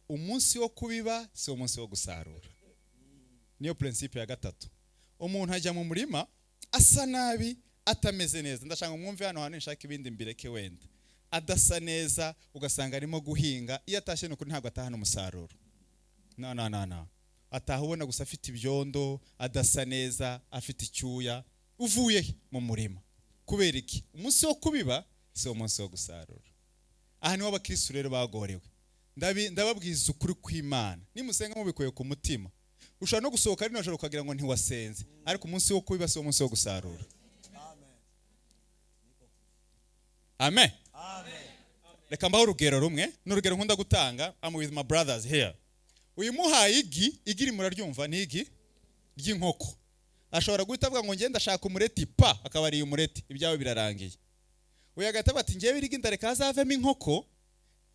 umunsi wo kubiba si umunsi wo gusarura. Niyo principe ya gatatu. Umuntu ajya mu murima asa nabi, atameze neza. Ndashaka mwumve hano hano nshaka ibindi mbireke wenda. Adasa neza ugasanga arimo guhinga, iyo atashye n'ukuri ntabwo atahana umusaruro. No. Ataha ubona gusa afite ibyondo, adasa neza, afite icyuya, uvuye mu murima. Kubera iki? Umunsi wo kubiba si umunsi wo gusarura. Aha niho abakristo rero bagorewe. Ndababwiza ukuri kw'Imana. Nimusenga mubikuye ku mutima. Ushobora no gusohoka ari nijoro ukagira ngo ntiwasenze, ariko umunsi wo kubiba si umunsi wo gusarura. Amen. Reka mbaho urugero rumwe, n'urugero nkunda gutanga. I'm with my brothers here. Uyu muhaye igi rimura ryumva ni igi ry'inkoko. Ashobora guhita avuga ngo ngende ndashaka umureti pa, akaba ari umureti, ibyawe birarangiye. Uyu agataba ati ngiye birigi ndareka hazavemo inkoko,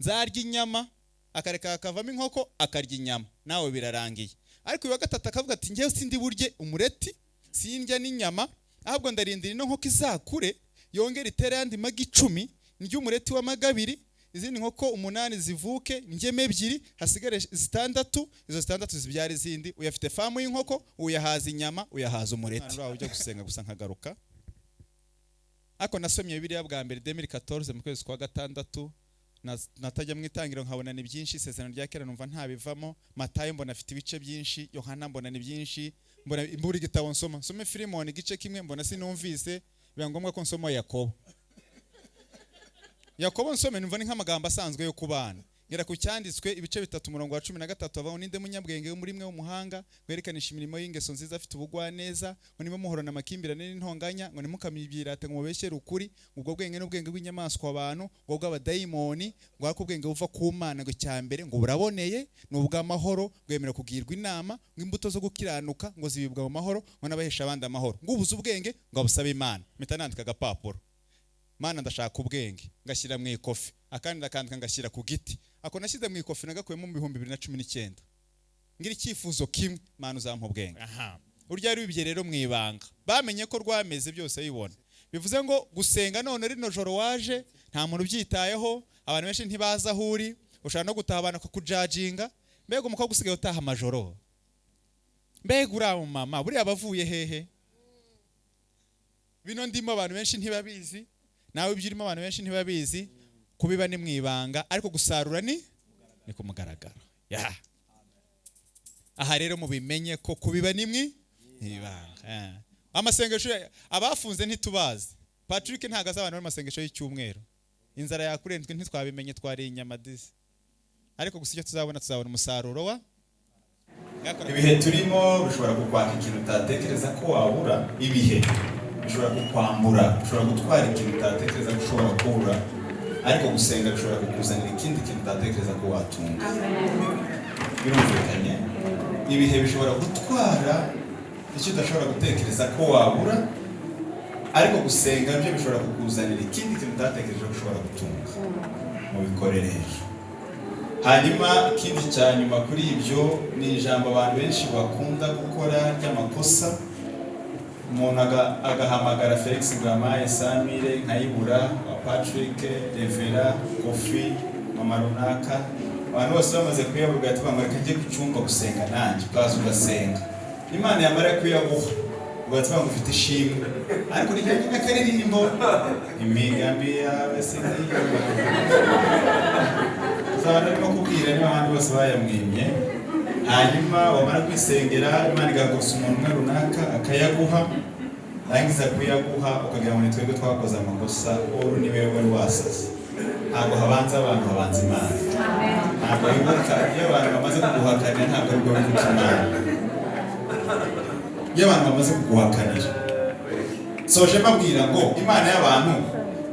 nzarya inyama, akareka akavamo inkoko akarya inyama, nawe birarangiye. Ariko uyu gatatu akavuga ati ngiye sindi burye umureti, sindya n'inyama, ahubwo ndarindira ino nkoko izakure, yongera itere yandi magi 10, ndya umureti wa magabiri, izindi nkoko 8 zivuke, njyeme 2, hasigare 6, izo 6 zibyara izindi. Uyafite famu y'inkoko, uyahaza inyama, uyahaza umureti. Naraho ujya gusenga gusa nkagaruka. Ako nasomye Bibiliya bwa mbere 2014 mu kwezi kwa gatandatu, natajya mu itangiro nkabona ni byinshi. Isezerano rya kera numva ntabivamo. Matayo mbona afite ibice byinshi, Yohana mbona ni byinshi, mbona imburi gitabo nsome Filimoni igice kimwe mbona sinumvise, biba ngombwa ko nsoma Yakobo nsome numva ni nk'amagambo asanzwe yo kubana. Ngera ku cyanditswe ibice 3 umurongo wa 13 abaho ninde munyabwenge muri mwe w'umuhanga werekanishije imirimo y'ingeso nziza afite ubugwa neza, ngo nimo muhorana amakimbirane n'intonganya, ngo nimukamibirate ngo mubeshyere ukuri, ubwo bwenge n'ubwenge bw'inyamaswa abantu, ngo bw'abadayimoni, ngo ako bwenge buva ku Mana, ngo cyambere ngo buraboneye n'ubw'amahoro, bwemera kugirwa inama, ngo imbuto zo gukiranuka ngo zibibwa mu mahoro, ngo nabahesha abandi amahoro, ngo ubuze ubwenge ngo abusabe Imana. Mpita nandika agapapuro, Mana ndashaka ubwenge, ngashyira mu ikofi, akandi ndakandika ngashyira ku giti. Ako nashyize mu ikofi nagakuyemo mu 2019. Ngira icyifuzo kimwe, Mana uzampa ubwenge. Urya ari bibye rero mu ibanga, bamenye ko rwameze byose bibona. Bivuze ngo gusenga none rino joro waje nta muntu byitayeho, abantu benshi ntibaza ahuri, ushaka no gutahabana ko kujajinga. Mbega umukobwa gusigaye utaha amajoro, mbega uramu mama buri abavuye hehe? Bino ndimo abantu benshi ntibabizi, nawe byirimo abantu benshi ntibabizi. Kubiba ni mwibanga, ariko gusarura ni kumugaragaro. Aha rero mubimenye ko kubiba ni mwibanga. Amasengesho abafunze ntitubazi. Patrick ntagaza abantu mu masengesho y'icyumweru. Inzara yakurenzwe ntitwabimenye, twari inyama disi. Ariko gusa icyo tuzabona umusaruro wa ibihe turimo. Bishobora kukwaka ikintu utatekereza ko wabura. Ibihe bishobora kukwambura, bishobora gutwara ikintu utatekereza ko ushobora kubura, ariko gusenga bishobora kukuzanira ikindi kintu utatekereza ko watunga. Birumvikanye? Ibihe bishobora gutwara icyo udashobora gutekereza ko wabura, ariko gusenga byo bishobora kukuzanira ikindi kintu utatekereje ko ushobora gutunga. Mubikorere. Hanyuma ikindi cya nyuma kuri ibyo ni ijambo abantu benshi bakunda gukora ry'amakosa. Umuntu agahamagara Felix Ngamaye, Samire Nkayibura, Patrick, Revera, Kofi, Mama runaka, abantu bose bamaze kuyavuga ati bamwereka njye kucyumba gusenga nanjye, ukaza ugasenga. Imana yamara kuyaguha ugatuma ngo ufite ishimwe, ariko nijyanye n'akaririmbo imigambi yawe sinziga. Uzabona arimo kubwira niba abandi bose bayamwimye. Hanyuma wamara kwisengera, Imana igagusa umuntu umwe runaka akayaguha, arangiza kuyaguha ukagira ngo ni twebwe twakoze amakosa, uru ni wewe wari wasaze. Ntabwo habanza abantu, habanza Imana. Ntabwo wibuka iyo abantu bamaze kuguhakanira, ntabwo ari bwo wibuka Imana. Iyo abantu bamaze kuguhakanira, soje mbabwira ngo Imana y'abantu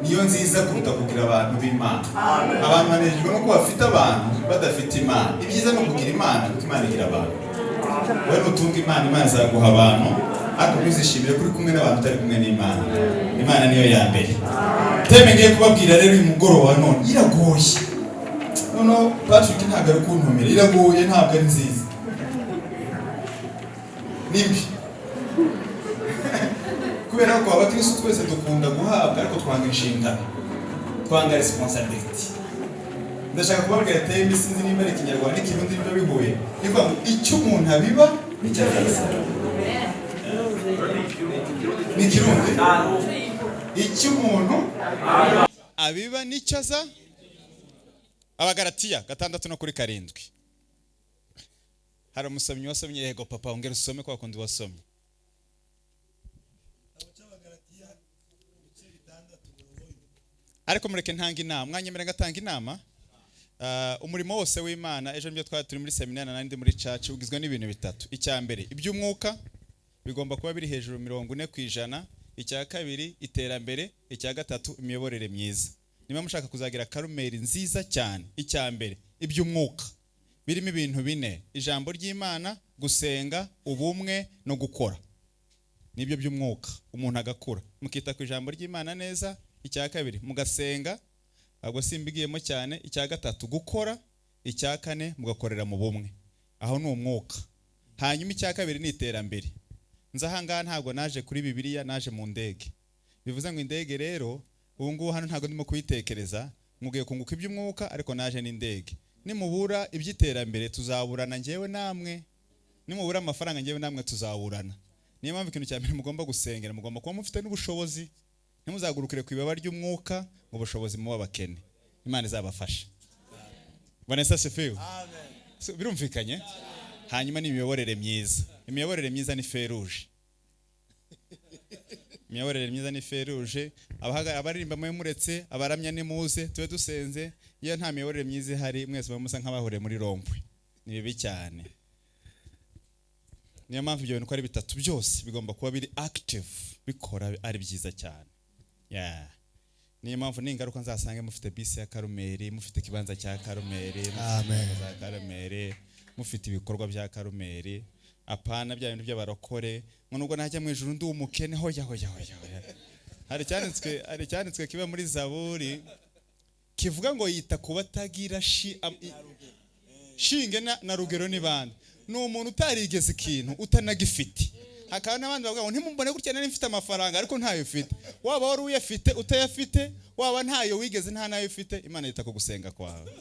niyo nziza kuruta kugira abantu b'Imana. Abantu banejejwe no kuba bafite abantu badafite Imana. Ibyiza no kugira Imana kuko Imana igira abantu. Wowe nutunga Imana, Imana izaguha abantu, ariko ntuzishimire kuri kumwe n'abantu utari kumwe n'Imana. Imana niyo ya mbere. Teme ngiye kubabwira rero uyu mugoroba none iragoye. Noneho Patrick ntabwo ari kuntumira, iragoye ntabwo ari nziza. Nimbi. Kubera ko abakristo twese dukunda guhabwa, ariko twanga inshingano, twanga responsibility. ndashaka kubabwira teme sinzi nimba ari ikinyarwanda n'ikirundi nibyo bihuye niko icyo umuntu abiba nicyo azasarura ni ikirundi icyo umuntu abiba nicyo aza Abagalatiya 6:7 hari umusomyi wasomye yego papa ongera usome kwa kundi wasomye ariko mureke ntanga inama mwanyemera ngatanga inama umurimo wose w'Imana ejo nibyo twari turi muri seminari nandi muri church ugizwe n'ibintu bitatu icya mbere iby'umwuka bigomba kuba biri hejuru 40%, icya kabiri iterambere, icya gatatu imiyoborere myiza. Niba mushaka kuzagira karumeri nziza cyane icya mbere iby'umwuka birimo ibintu bine ijambo ry'Imana gusenga ubumwe no gukora nibyo by'umwuka umuntu agakura mukita ku ijambo ry'Imana neza icya kabiri mugasenga ahubwo simbigiyemo cyane icya gatatu gukora icya kane mugakorera mu bumwe aho ni umwuka hanyuma icya kabiri ni iterambere nzahanga ntabwo naje kuri Bibiliya naje mu ndege bivuze ngo indege rero ubu ngubu hano ntabwo ndimo kuyitekereza mugiye kunguka iby'umwuka ariko naje n'indege nimubura iby'iterambere tuzaburana njyewe namwe nimubura amafaranga njyewe namwe tuzaburana niyo mpamvu ikintu cya mbere mugomba gusengera mugomba kuba mufite n'ubushobozi ntimuzagurukire ku ibaba ry'umwuka ngo ubushobozi mu babakene Imana izabafasha Vanessa Sefiu amen birumvikanye hanyuma ni imiyoborere myiza ni feruje imiyoborere myiza ni feruje abaririmba mwe muretse abaramya ni muze tube dusenze iyo nta miyoborere myiza ihari mwese bamusa nk'abahore muri rompwe ni bibi cyane niyo mpamvu ibyo bintu ko ari bitatu byose bigomba kuba biri active bikora ari byiza cyane niyo mpamvu n'ingaruka nzasange mufite bisi ya Karumeri mufite kibanza cya Karumeri za Karumeri mufite ibikorwa bya Karumeri apana bya bintu by'abarokore nubwo najya mu ijuru ndi umukene hoya hari cyanditswe kiba muri Zaburi kivuga ngo yita kubatagira shinge na rugero n'ibandi ni umuntu utarigeze ikintu utanagifite hakaba n'abandi bavuga ngo ntimumbone gutya nari mfite amafaranga ariko ntayo ufite waba wari uyafite utayafite waba ntayo wigeze nta nayo ufite Imana yita ku gusenga kwawe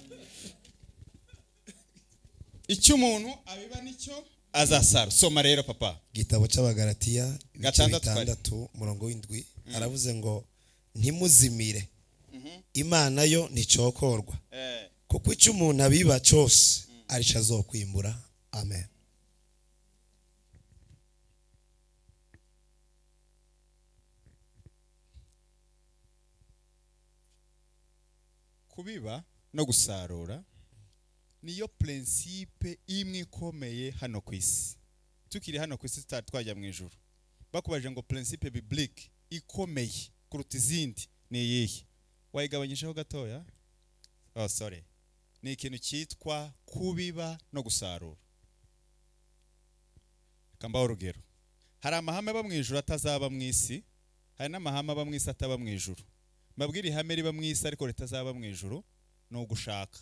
icyo umuntu abiba nicyo azasara soma rero papa gitabo cy'Abagalatiya 6:7 aravuze ngo ntimuzimire Imana yo nticokorwa kuko icyo umuntu abiba cyose arico azokwimbura amen kubiba no gusarura niyo principe imwe ikomeye hano ku isi tukiri hano ku isi twajya mu ijuru bakubaje ngo principe biblique ikomeye kuruta izindi ni iyihe wayigabanyishaho gatoya sorry ni ikintu cyitwa kubiba no gusarura kambaho urugero hari amahame aba mu ijuru atazaba mu isi hari n'amahame aba mu isi ataba mu ijuru mbabwira ihame riba mu isi ariko ritazaba mu ijuru no gushaka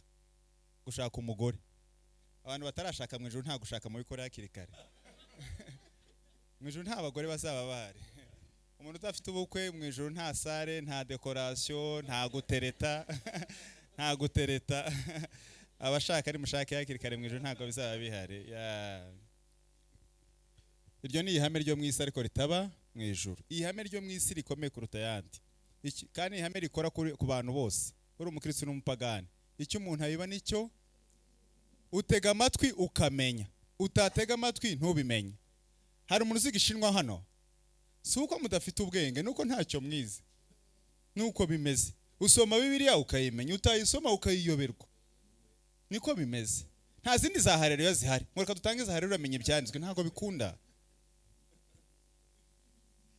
umugore abantu batarashaka mu ijuru nta gushaka mu bikora hakiri kare mu ijuru nta bagore bazaba bari umuntu utafite ubukwe mu ijuru nta sare nta decoration nta gutereta abashaka ari mushake hakiri kare mu ijuru ntago bizaba bihari iryo ni ihame ryo mu isi ariko ritaba mu ijuru ihame ryo mu isi rikomeye kuruta yandi kandi ihame rikora ku bantu bose uri umukristo n'umupagani icyo umuntu abiba nicyo utega amatwi ukamenya utatega amatwi ntubimenye hari umuntu uzigishinwa hano si uko mudafite ubwenge nuko ntacyo mwize nuko bimeze usoma Bibiliya ukayimenya utayisoma ukayiyoberwa niko bimeze nta zindi za haleluya zihari ngo reka dutange za haleluya amenye ibyanditswe ntago bikunda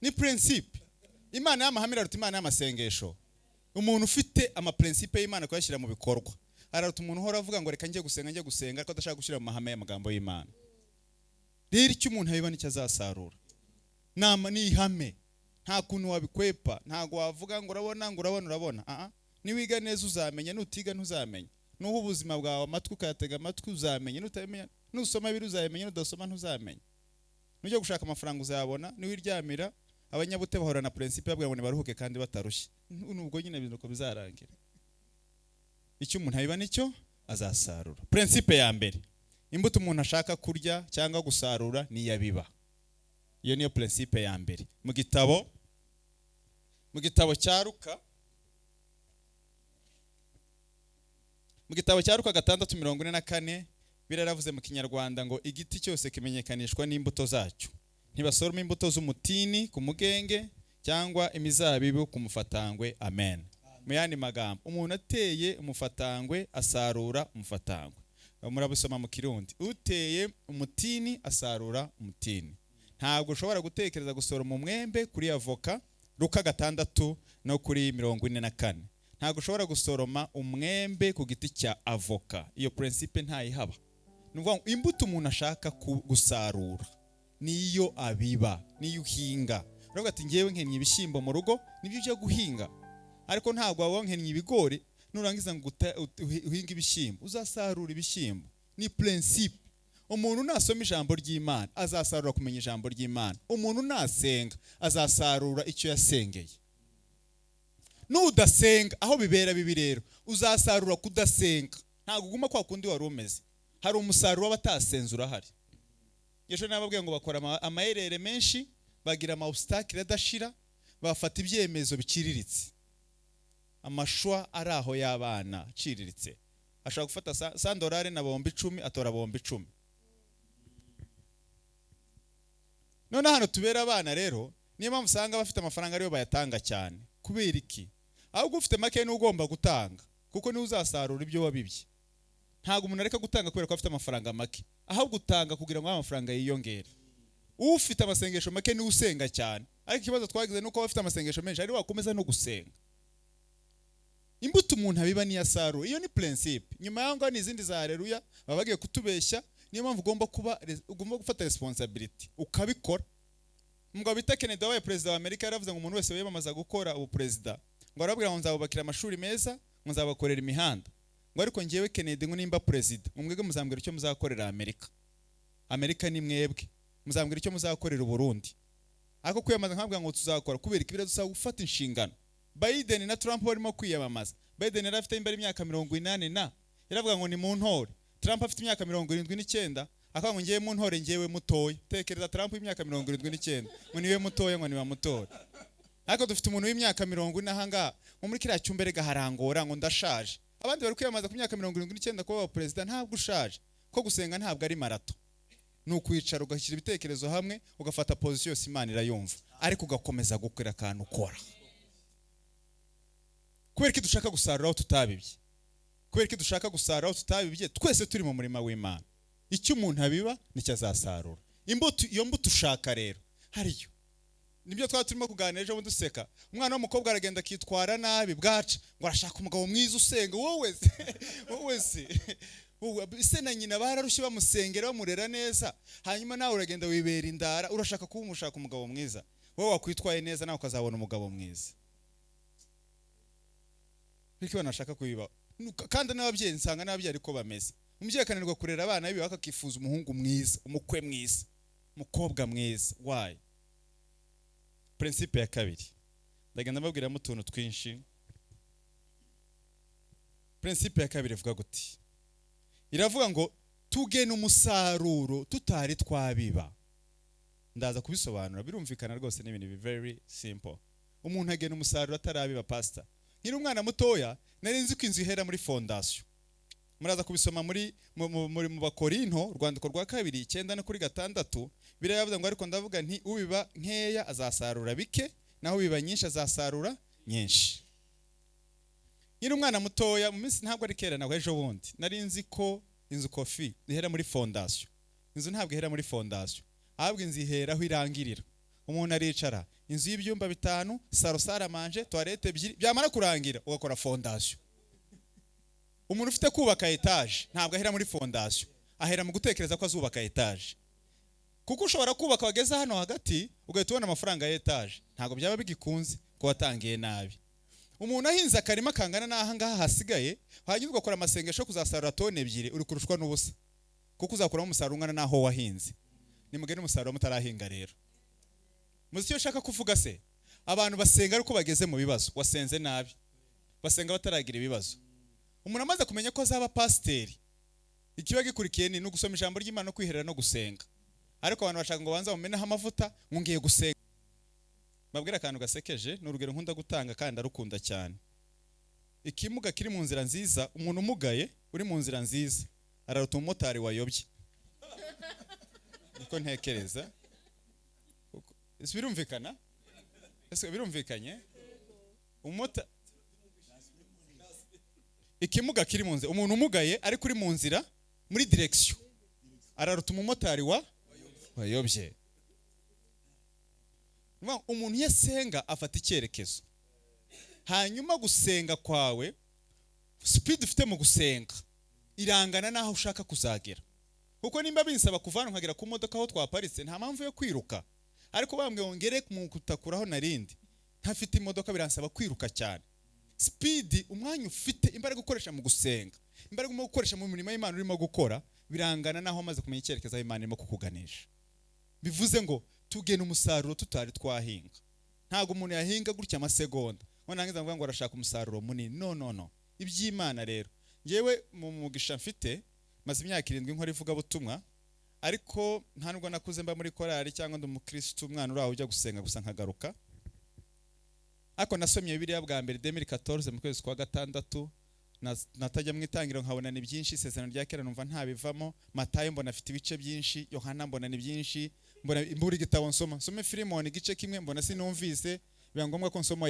ni principe Imana y'amahamira ruta Imana y'amasengesho umuntu ufite ama principe y'Imana kuyashyira mu bikorwa araruta umuntu uhora avuga ngo reka njye gusenga ariko adashaka gushyira mu mahame y'amagambo y'Imana rero icyo umuntu abiba nicyo azasarura nama ni ihame nta kuntu wabikwepa ntago wavuga ngo urabona niwiga neza uzamenya nutiga ntuzamenya nuho ubuzima bwawe amatwi ukayatega amatwi uzamenya nutamenya nusoma biri uzamenya nudasoma ntuzamenya nujye gushaka amafaranga uzabona niwiryamira abanyabute bahora na principe babwira ngo nibaruhuke kandi batarushye nubwo nyine ibintu ko bizarangira icyo umuntu abiba nicyo azasarura. Principe ya mbere, imbuto umuntu ashaka kurya cyangwa gusarura ni yabiba. Iyo niyo principe ya mbere. Mu gitabo cya Luka 6:44 biraravuze mu Kinyarwanda ngo igiti cyose kimenyekanishwa n'imbuto zacyo. Ntibasoroma imbuto z'umutini ku mugenge cyangwa imizabibu ku mufatangwe. Amen. Mu yandi magambo, umuntu ateye umufatangwe asarura umufatangwe. Murabusoma mu Kirundi, uteye umutini asarura umutini. Ntabwo ushobora gutekereza gusoroma umwembe kuri avoka, Luka 6 no kuri 44. Ntabwo ushobora gusoroma umwembe ku giti cya avoka. Iyo principe ntayihaba. Nuvuga imbuto umuntu ashaka gusarura niyo abiba, niyo uhinga. Uravuga ati ngewe nkennye ibishyimbo mu rugo, nibyo ujya guhinga. Ariko ntabwo waba nkennye ibigori nurangiza ngo uhinga ibishyimbo, uzasarura ibishyimbo. Ni principe. Umuntu nasoma ijambo ry'Imana azasarura kumenya ijambo ry'Imana. Umuntu nasenga azasarura icyo yasengeye. Nudasenga aho bibera bibi rero uzasarura kudasenga. Ntabwo uguma kwa kundi wari umeze. Hari umusaruro w'abatasenze urahari. Yesu nababwiye ngo bakora amaherere menshi, bagira ama obstacle adashira, bafata ibyemezo biciriritse. Amashwa ari aho y'abana ciriritse. Ashaka gufata $100 na bombi 10 atora bombi 10. None hano tubera abana rero, niyo mpamvu usanga bafite amafaranga ariyo bayatanga cyane. Kubera iki? Ahubwo ufite make n'ugomba gutanga, kuko ni uzasarura ibyo wabibye. Ntabwo umuntu areka gutanga kubera ko afite amafaranga make, ahubwo utanga kugira ngo amafaranga yiyongere. Ufite amasengesho make ni usenga cyane, ariko ikibazo twagize nuko bafite amasengesho menshi ari wakomeza no gusenga. Imbuto umuntu abiba ni yasarura. Iyo ni principe. Nyuma yango n'izindi za haleluya babagiye kutubeshya. Niyo mpamvu ugomba gufata responsibility ukabikora. Mugabo bita Kennedy wabaye president wa Amerika yaravuze ngo umuntu wese wiyamamaza gukora ubu president ngo arabwira ngo nzabubakira amashuri meza, ngo nzabakorera imihanda. Ngo ariko ngewe Kennedy ngo nimba president, mwebwe muzambwira icyo muzakorera Amerika. Amerika ni mwebwe. Muzambwira icyo muzakorera Burundi. Ariko kwiyamamaza nkabwira ngo tuzakora kubera ikibira dusaba gufata inshingano. Biden na Trump barimo kwiyamamaza. Biden yari afite imbere imyaka 80 na yaravuga ngo ni mu ntore. Trump afite imyaka 79 akavuga ngo ngiye mu ntore ngewe mutoya. Tekereza Trump imyaka 79 ngo niwe mutoya ngo ni wa mutora. Ariko dufite umuntu w'imyaka 40 hanga mu muri kiriya cyumbere gaharangora ngo ndashaje. Abandi bari kwiyamaza ku myaka 79 kuba president. Ntabwo ushaje, ko gusenga ntabwo ari marato. Nukwicara ugashyira ibitekerezo hamwe ugafata position yose Imana irayumva, ariko ugakomeza gukora akantu ukora. Kubera ko dushaka gusarura aho tutabibye. Kubera ko dushaka gusarura aho tutabibye, twese turi mu murima w'Imana. Icyo umuntu abiba nicyo azasarura. Iyo mbuto ushaka rero hariyo. Nibyo turimo kuganira ejo bundi duseka. Umwana w'umukobwa aragenda akitwara nabi bwaca ngo arashaka umugabo mwiza usenga. Wowe se ise na nyina bararushye bamusengera bamurera neza, hanyuma nawe uragenda wibera indara urashaka kuba umushaka umugabo mwiza. Wowe wakwitwaye neza nawe ukazabona umugabo mwiza. Biki banashaka kuyiba. Kandi n'ababyeyi nsanga n'ababyeyi ariko bameze. Umubyeyi akananirwa kurera abana biwe akakifuza umuhungu mwiza, umukwe mwiza, umukobwa mwiza. Why? Principe ya kabiri. Ndagenda mbabwira mu tuntu twinshi. Principe ya kabiri ivuga guti. Iravuga ngo tugena umusaruro tutari twabiba. Ndaza kubisobanura birumvikana rwose n'ibintu very simple. Umuntu agena umusaruro atarabiba pastor. Nkiri umwana mutoya nari nzi ko inzu ihera muri fondation. Muraza kubisoma muri mu Bakorinto urwandiko rwa 2:9 no kuri 6 biravuga ngo ariko ndavuga nti ubiba nkeya azasarura bike naho ubiba nyinshi azasarura nyinshi. Nkiri umwana mutoya mu minsi ntabwo ari kera naho ejo bundi nari nzi ko inzu kofi ihera muri fondation. Inzu ntabwo ihera muri fondation, ahubwo inzu ihera aho irangirira. Umuntu aricara inzu y'ibyumba 5, salo saramanje, toilette 2 byamara kurangira ugakora fondation. Umuntu ufite kubaka etage ntabwo ahera muri fondation, ahera mu gutekereza ko azubaka etage. Kuko ushobora kubaka wageze hano hagati ugahita ubona amafaranga ya etage, ntabwo byaba bigikunze ko watangiye nabi. Umuntu ahinze akarima kangana n'aha ngaha hasigaye, hanyuma ugakora amasengesho kuzasarura tone 2 uri kurushwa n'ubusa. Kuko uzakuramo umusaruro ungana naho wahinze. Nimugene umusaruro mutarahinga rero. Muzi cyo shaka kuvuga se, abantu basenga ariko bageze mu bibazo, wasenze nabi. Basenga bataragira ibibazo. umuntu amaze kumenya ko azaba pasiteri, ikiba gikurikiye ni ugusoma ijambo ry'Imana no kwiherera no gusenga. Ariko abantu bashaka ngo banza bameneho amavuta ngo ngiye gusenga. Babwira akantu gasekeje, n'urugero nkunda gutanga kandi arukunda cyane. Ikimuga kiri mu nzira nziza, umuntu umugaye uri mu nzira nziza araruta umumotari wayobye. Niko ntekereza. Birumvikana? Ese birumvikanye? Ikimuga kiri mu nzira, umuntu umugaye ari kuri mu nzira muri direction araruta umumotari wayobye. Umuntu yasenga afata icyerekezo, hanyuma gusenga kwawe, speed ufite mu gusenga irangana naho ushaka kuzagera. Kuko nimba binsaba kuvana nkagera ku modoka aho twaparitse, nta mpamvu yo kwiruka. Ariko bambwe wongere mu kutakuraho narindi, ntafite imodoka biransaba kwiruka cyane. Speed umwanya ufite, imbaraga gukoresha mu gusenga, imbaraga mu gukoresha mu mirimo y'Imana urimo gukora, birangana naho amaze kumenya icyerekezo aho Imana irimo kukuganisha. Bivuze ngo tugena umusaruro tutari twahinga. Ntago umuntu yahinga gutya amasegonda ngo nangiza ngo arashaka umusaruro munini. No. Iby'Imana rero, ngewe mu mugisha mfite maze imyaka 7 nkora ivuga butumwa, ariko nta nubwo nakuze mba muri korali cyangwa ndi umukristo umwana uraho ujya gusenga gusa nkagaruka. Ariko nasomye Bibiliya bwa mbere 2014 mu kwezi kwa gatandatu, natajya mu itangiro nkabona ni byinshi, isezerano rya kera numva ntabivamo, Matayo mbona afite ibice byinshi, Yohana mbona ni byinshi, mbona imburi gitabo nsome Filemoni igice kimwe mbona sinumvise, biba ngombwa ko nsoma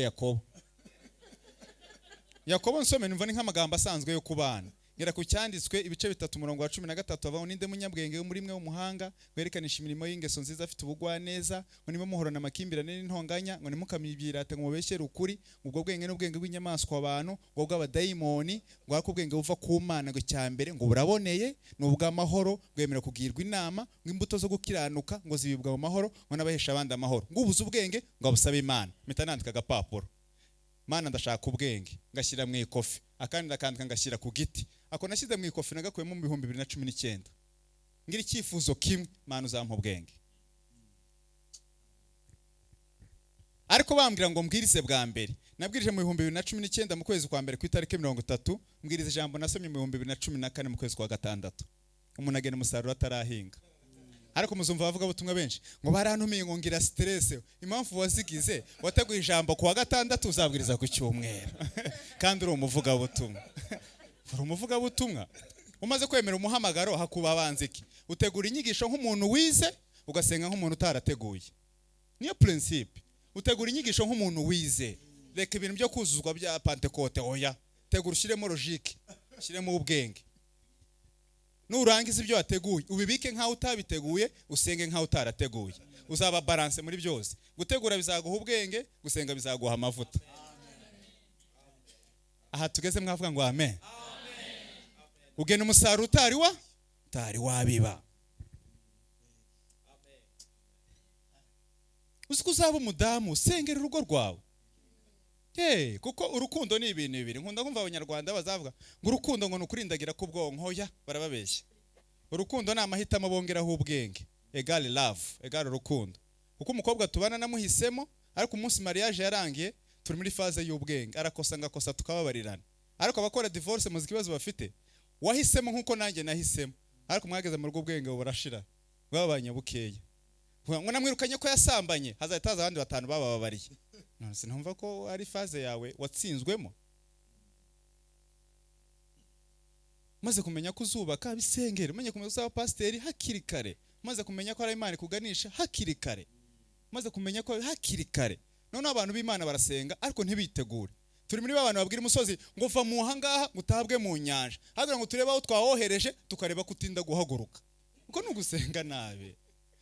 Yakobo nsome numva ni nk'amagambo asanzwe yo kubana. Ngera ku cyanditswe ibice 3:13 abaho ninde munyabwenge muri mwe w'umuhanga werekananisha imirimo y'ingeso nziza afite ubugwa neza, ngo nimo muhorana amakimbirane n'intonganya, ngo nimukamibirate ngo mubeshyere ukuri, ubwo bwenge n'ubwenge bw'inyamaswa abantu, ngo bw'abadayimoni, ngo akubwenge buva ku Mana, ngo cyambere ngo buraboneye n'ubw'amahoro, bwemera kugirwa inama, ngo imbuto zo gukiranuka ngo zibibwa mu mahoro, ngo nabahesha abandi amahoro, ngo ubuze ubwenge ngo abusabe Imana. Mpita nandika agapapuro, Mana ndashaka ubwenge, ngashyira mu ikofi, akandi ndakandika ngashyira ku giti. Ako nashyize mu ikofi nagakuyemo mu 2019. Ngira icyifuzo kimwe, Mana uzampa ubwenge. Ariko bambwira ngo mbwirize bwa mbere, nabwirije mu 2019 mu kwezi kwa mbere ku itariki 30, mbwiriza ijambo nasomye mu 2014 mu kwezi kwa gatandatu. Umuntu agena umusaruro atarahinga. Ariko muzumva bavuga butumwa benshi ngo barantumiye ngo ngira stress. Impamvu wazigize, wateguye ijambo ku wa gatandatu uzabwiriza ku cyumweru. Kandi uri umuvuga butumwa. Uri umuvuga butumwa. Umaze kwemera umuhamagaro hakuba abanziki. Utegura inyigisho nk'umuntu wize, ugasenga nk'umuntu utarateguye. Niyo principe. Utegura inyigisho nk'umuntu wize. Reka ibintu byo kuzuzwa bya Pentecote oya. Tegura ushyiremo logique, ushyiremo ubwenge. Nurangiza ibyo wateguye, ubibike nkaho utabiteguye, usenge nkaho utarateguye. Uzaba balance muri byose. Gutegura bizaguha ubwenge, gusenga bizaguha amavuta. Aha tugeze mwavuga ngo amen. Ugena umusaruro utari wabiba. Uziko uzaba umudamu usengera urugo rwawe. Kuko urukundo ni ibintu bibiri. Nkunda kumva abanyarwanda bazavuga ngo urukundo ngo nukurindagira ku bwonko, hoya barababeshya. Urukundo ni amahitamo bongeraho ubwenge. Egal love, egal urukundo. Kuko umukobwa tubana namuhisemo, ariko umunsi mariage yarangiye turi muri phase y'ubwenge. Arakosa ngakosa tukababarirana. Ariko abakora divorce mu zikibazo bafite, wahisemo nkuko nanjye nahisemo, ariko mwageze mu rugo ubwenge burashira. Babanye bukeye. Ngo namwirukanye ko yasambanye, hazahita haza abandi 5 bababariye. None sinumva ko ari phase yawe watsinzwemo. Maze kumenya ko uzubaka bisengere, umenye kumenya uzaba pasiteri hakiri kare, maze kumenya ko ari Imana ikuganisha hakiri kare, maze kumenya ko hakiri kare. None abantu b'Imana barasenga ariko ntibitegure. Turi muri babana babwira umusozi ngo va mu hangaha mutabwe mu nyanja, hagira ngo tureba aho twawohereje tukareba kutinda guhaguruka. Uko nugusenga nabe.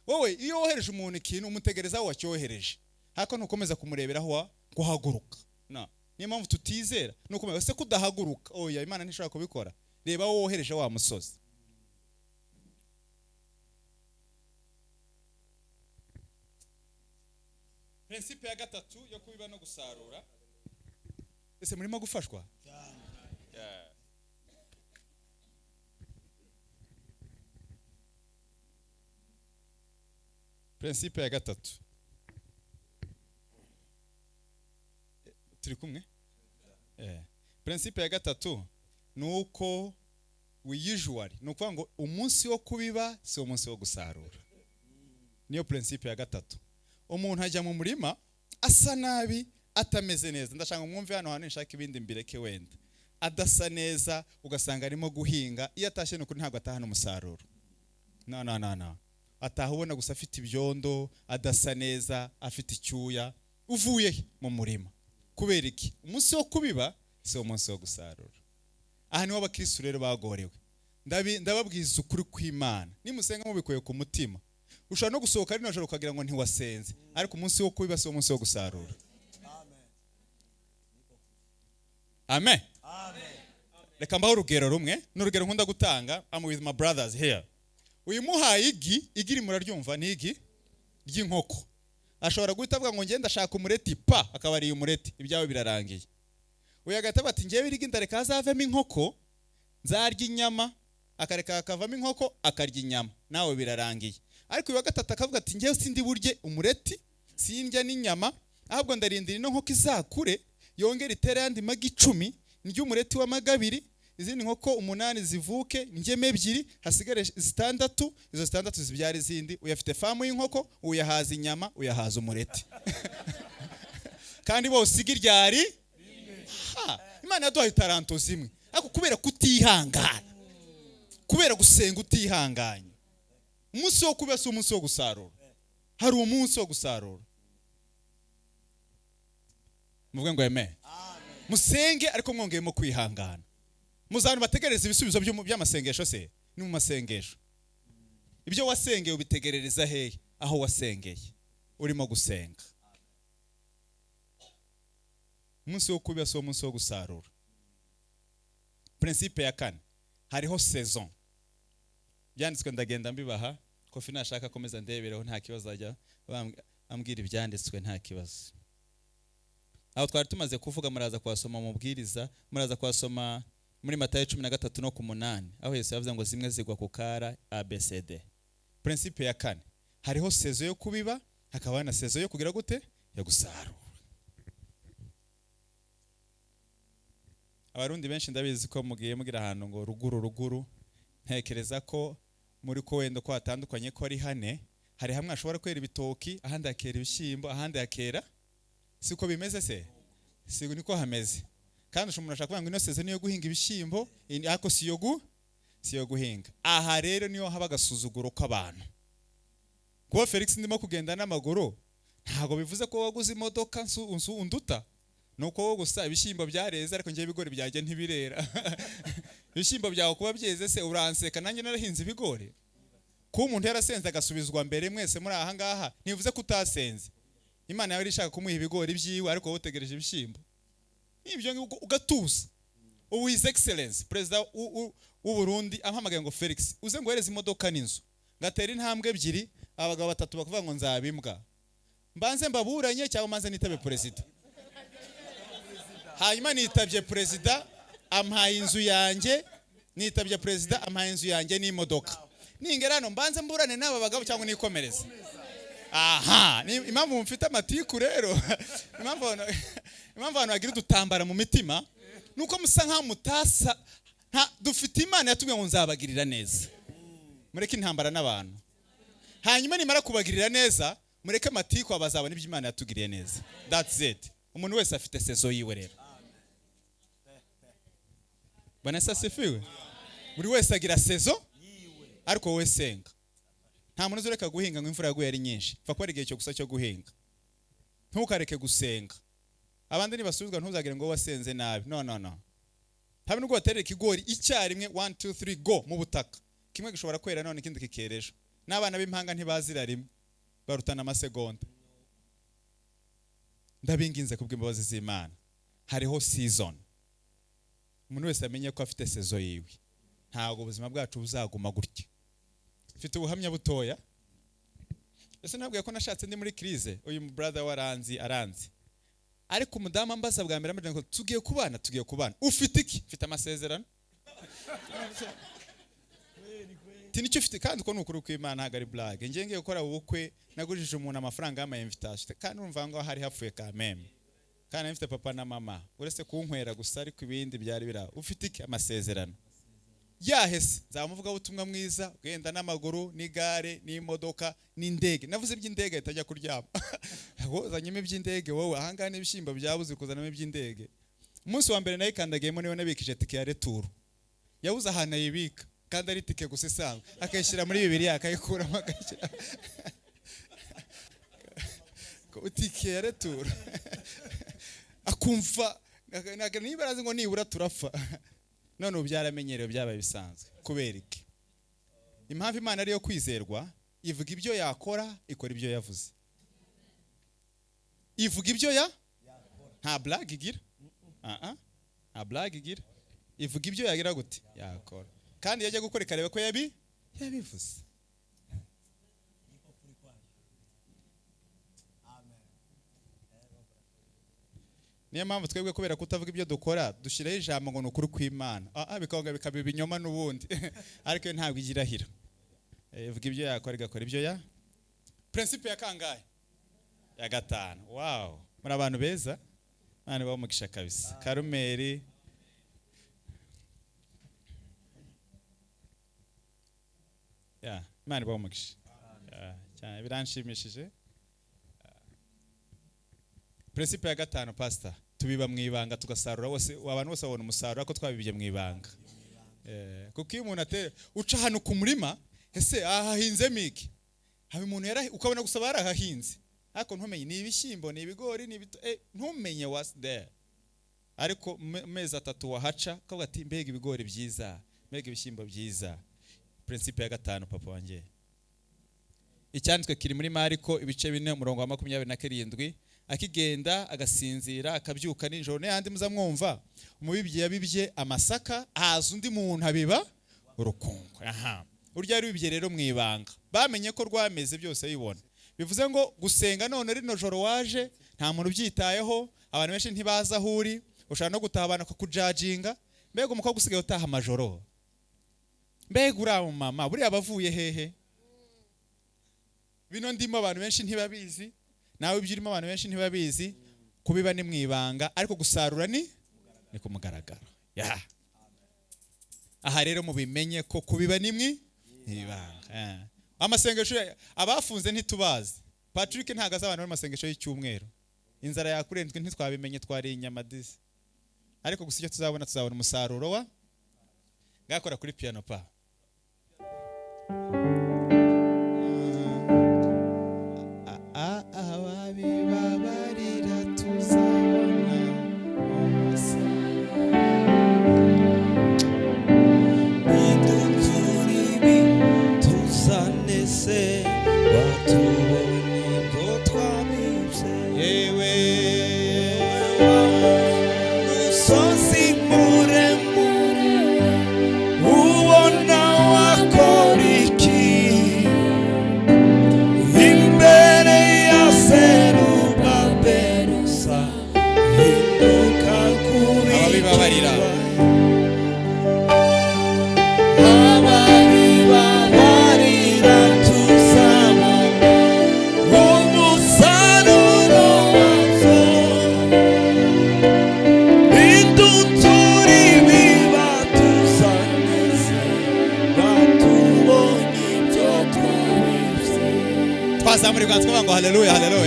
Wowe iyo wohereje umuntu ikintu umutegereza aho wacyohereje, hako nukomeza kumurebera aho guhaguruka. Niyo mpamvu tutizera nukomeza se kudahaguruka. Oya, Imana ntishobora kubikora. Reba wowe wohereje wa musozi. Principe ya gatatu yo kubiba no gusarura. Ese murimo gufashwa? Principe ya gatatu. Turi kumwe? Principe ya gatatu nuko usually nuko ngo umunsi wo kubiba si umunsi wo gusarura. Niyo principe ya gatatu. Umuntu ajya mu murima asa nabi, atameze neza. Ndashaka mwumve hano hano nshaka ibindi mbireke wenda. Adasa neza ugasanga arimo guhinga, iyo atashye nuko ntabwo atahana umusaruro. No. Ataha ubona gusa afite ibyondo, adasa neza, afite icyuya, uvuye mu murima. Kubera iki? Umunsi wo kubiba si umunsi wo gusarura. Aha niho abakristo rero bagorewe. Ndababwiza ukuri kw'Imana. Nimusenga mubikuye ku mutima. Ushobora no gusohoka rino joro ukagira ngo ntiwasenze, ariko umunsi wo kubiba si umunsi wo gusarura. Amen. Reka mbaho urugero rumwe, n'urugero nkunda gutanga. I'm with my brothers here. Uyu muhaye igi iri muraryumva ni igi ry'inkoko. Ashobora guhita avuga ngo ngende ndashaka umureti pa, akaba ari umureti, ibyawe birarangiye. Uyu agataba ati ngiye birigi ndareka hazavemo inkoko, nzarya inyama, akareka akavamo inkoko akarya inyama, nawe birarangiye. Ariko uyu gatatu akavuga ati ngiye sindi burye umureti, sindya n'inyama, ahubwo ndarindira ino nkoko izakure, yongera itere yandi magi 10, ndya umureti wa magabiri, izindi nkoko 8 zivuke, njyeme 2, hasigare 6, izo 6 zibyara izindi. Uyafite famu y'inkoko, uyahaza inyama, uyahaza umureti. Kandi bose igiryari Imana yaduhaye taranto zimwe, ariko kubera kutihangana, kubera gusenga utihanganye, umunsi wo kubesa umunsi wo gusarura. Hari umunsi wo gusarura. Muvuge ngo amen. Musenge ariko mwongeyemo kwihangana. Muzantu bategereza ibisubizo by'amasengesho se ni mu masengesho. Ibyo wasengeye ubitegerereza hehe? Aho wasengeye urimo gusenga. Umunsi wo kubesa umunsi wo gusarura. Principe ya 4, hariho saison. Byanditswe ndagenda mbibaha, Kofi nashaka komeza ndebereho nta kibazo ajya ambwira ibyanditswe nta kibazo. Aho twari tumaze kuvuga muraza kwasoma mu bwiriza, muraza kwasoma muri Matayo 13 no ku 8, aho Yesu yavuze ngo zimwe zigwa ku kara ABCD. Principe ya 4, hariho saison yo kubiba, hakaba na saison yo kugira gute? Yo gusarura. Abarundi benshi ndabizi ko mugiye mugira ahantu ngo ruguru, ntekereza ko muri ko wenda ko hatandukanye ko ari hane, hari hamwe ashobora kwera ibitoki, ahandi akera ibishyimbo, ahandi akera. Siko bimeze se? Sigo niko hameze. Kandi umuntu ashaka kuvuga ngo ino season yo guhinga ibishyimbo, ako siyo guhinga. Aha rero niyo haba gasuzuguro k'abantu. Kuba Felix ndimo kugenda n'amaguru, ntago bivuze ko waguze imodoka unduta. Nuko wo gusa ibishyimbo byareze, ariko ngiye ibigori byajye ntibirera. Ibishyimbo byawe kuba byeze se uranseka, nanjye narahinze ibigori. Ko umuntu yarasenze agasubizwa mbere, mwese muri aha ngaha ntivuze ko utasenze. Imana yawe irishaka kumuha ibigori byiwe, ariko wowe utegereje ibishyimbo. Ibyo ugatuza. Ubu His Excellence President w'u Burundi ampamagaye ngo Felix uze ngo hereze imodoka n'inzu, ngatera intambwe 2, abagabo 3 bakuvuga ngo nzabimbwa. Mbanze mbaburanye cyangwa manze nitabe president. Hanyuma nitabye president ampaye inzu yanjye, nitabye president ampaye inzu yanjye n'imodoka. Ningerano mbanze mburane n'aba bagabo cyangwa nikomereze. Aha, impamvu mfite amatiku rero. Impamvu abantu bagira udutambara mu mitima nuko musa nka mutasa, dufite Imana yatubwiye ngo nzabagirira neza. Mureke intambara n'abantu. Hanyuma nimara kubagirira neza, mureke amatiku abazabona ibyo Imana yatugiriye neza. That's it. Umuntu wese afite sezo yiwe rero. Bwana asifiwe. Buri wese agira sezo ariko wowe senga. Nta muntu uzureka guhinga ngo imvura yaguye ari nyinshi. Fa kwari igihe cyo gusa cyo guhinga. Ntukareke gusenga. Abandi nibasubizwa ntuzagire ngo wasenze nabi. No. Habe nubwo waterera ikigori icyarimwe 1 2 3 go mu butaka. Kimwe gishobora kwera none ikindi kikerejo. N'abana b'impanga ntibazira rimwe. Barutana amasegonda. Ndabinginze kubw'imbabazi z'Imana. Hariho season. Umuntu wese amenye ko afite sezo yiwe. Ntago ubuzima bwacu buzaguma gutya. Mfite ubuhamya butoya. Ese nabwiye ko nashatse ndi muri crise, uyu brother waranzi aranzi. Ariko umudamu ambaza bwa mbere amubwira ngo tugiye kubana. Ufite iki? Mfite amasezerano. Tinicyo ufite kandi ko nukuri kw'Imana hagari blague. Ngiye gukora ubukwe nagujije umuntu amafaranga y'ama invitation. Kandi urumva ngo hari hapfuye ka meme. kandi mfite papa na mama uretse kunkwera gusa ariko ibindi byari biraho ufite iki amasezerano yahese nzamuvuga ubutumwa mwiza ugenda n'amaguru n'igare n'imodoka n'indege navuze iby'indege itajya kuryama uzanyemo iby'indege wowe ahangana n'ibishimbo byabuze kuzanamo iby'indege umunsi wa mbere nayikandagiyemo niwe nabikije tike ya retour yabuze ahantu ayibika kandi ari tike gusa isanzwe akayishyira muri Bibiliya akayikuramo akayishyira tike ya retour akumva niba arazi ngo nibura turapfa none ubu byaramenyerewe byabaye bisanzwe kubera iki impamvu Imana ariyo kwizerwa ivuga ibyo yakora ikora ibyo yavuze ivuga ibyo nta blague igira nta blague igira ivuga ibyo yagira gute yakora kandi yajya gukora ikareba ko yabivuze niyo mpamvu twebwe kubera kutavuga ibyo dukora dushyiraho ijambo ngo ni ukuri kw'Imana bikaba ibinyoma n'ubundi ariko ntabwo igirahira ivuga ibyo yakora igakora ibyo principe ya kangahe ya 5 wow muri abantu beza nani bamugisha kabisa Karumeri Imana bamugisha cyane biranshimishije principe ya 5 pastor tubiba mu ibanga tugasarura wose abantu bose babona umusaruro ako twabibye mu ibanga kuko iyo umuntu atera uca hano ku murima ese ahahinze miki habe umuntu ukabona gusa barahahinze ariko ntumenye ni ibishyimbo ni ibigori ni ntumenye what's there ariko mezi 3 wahaca kavuga ati mbega ibigori byiza mbega ibishyimbo byiza principe ya 5 papa wanjye icyanditswe kiri muri Mariko ibice 4:27 akigenda agasinzira akabyuka nijoro n'andi muza mwumva umubibyi yabibye amasaka haza undi muntu abiba urukungu urya rubibye rero mu ibanga bamenye ko rwameze byose yibona bivuze ngo gusenga none rino joro waje nta muntu ubyitayeho abantu benshi ntibaza ahuri ushaka no gutahabana kujajinga mbega umukobwa usigaye utaha amajoro mbega uramu mama buriya bavuye hehe bino ndimo abantu benshi ntibabizi nawe byirimo abantu benshi ntibabizi kubiba ni mu ibanga ariko gusarura ni kumugaragaro aha rero mubimenye ko kubiba ni mu ibanga amasengesho abafunze ntitubazi Patrick ntago azabana mu masengesho y'icyumweru inzara yakurenzwe ntitwabimenye twari inyamadizi ariko gusa icyo tuzabona umusaruro ngakora kuri piano pa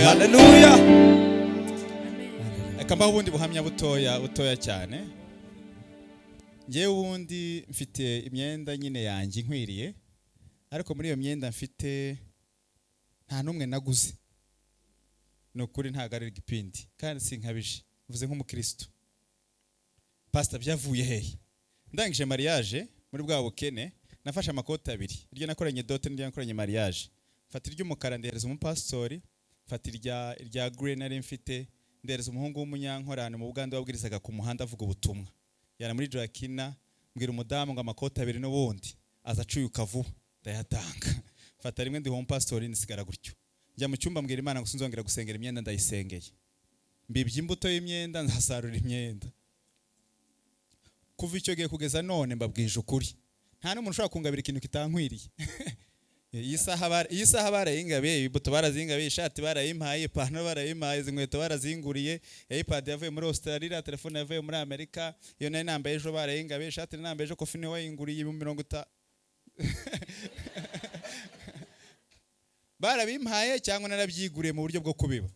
Haleluya. Akamba ubundi buhamya butoya cyane. Ngewe ubundi mfite imyenda nyine yanjye nkwiriye ariko muri iyo myenda mfite nta numwe naguze. Nukuri ntago ari igipindi kandi sinkabije. Mvuze nk'umukristo. Pastor byavuye hehe? Ndangije mariage muri bwa bukene nafashe amakoti 2. Iryo nakoranye dote n'iryo nakoranye mariage. Fata iry'umukara ndereza umupastori. Fata irya green nari mfite ndereza umuhungu w'umunyankorane mu Buganda wabwirizaga ku muhanda avuga ubutumwa. Yana muri Drakina mbwira umudamu ngo amakoti 2 n'ubundi aza acuyuka vuba ndayatanga. Fata rimwe ndi home pastor nisigara gutyo. Njya mu cyumba mbwira Imana ngo sinzongera gusengera imyenda ndayisengeye. Mbibye imbuto y'imyenda ndasarura imyenda. Kuva icyo gihe kugeza none mbabwije ukuri. Nta n'umuntu ushobora kungabira ikintu kitankwiriye. iyi saha barayingabiye, ibuto barazingabiye, ishati barayimpaye, ipantaro barayimpaye, izi nkweto barazinguriye, iPad yavuye muri Australia, telefone yavuye muri Amerika, iyo nari nambaye ejo barayingabiye, ishati nambaye ejo kofi niwe wayinguriye 50. Barabimpaye cyangwa narabyiguriye mu buryo bwo kubiba?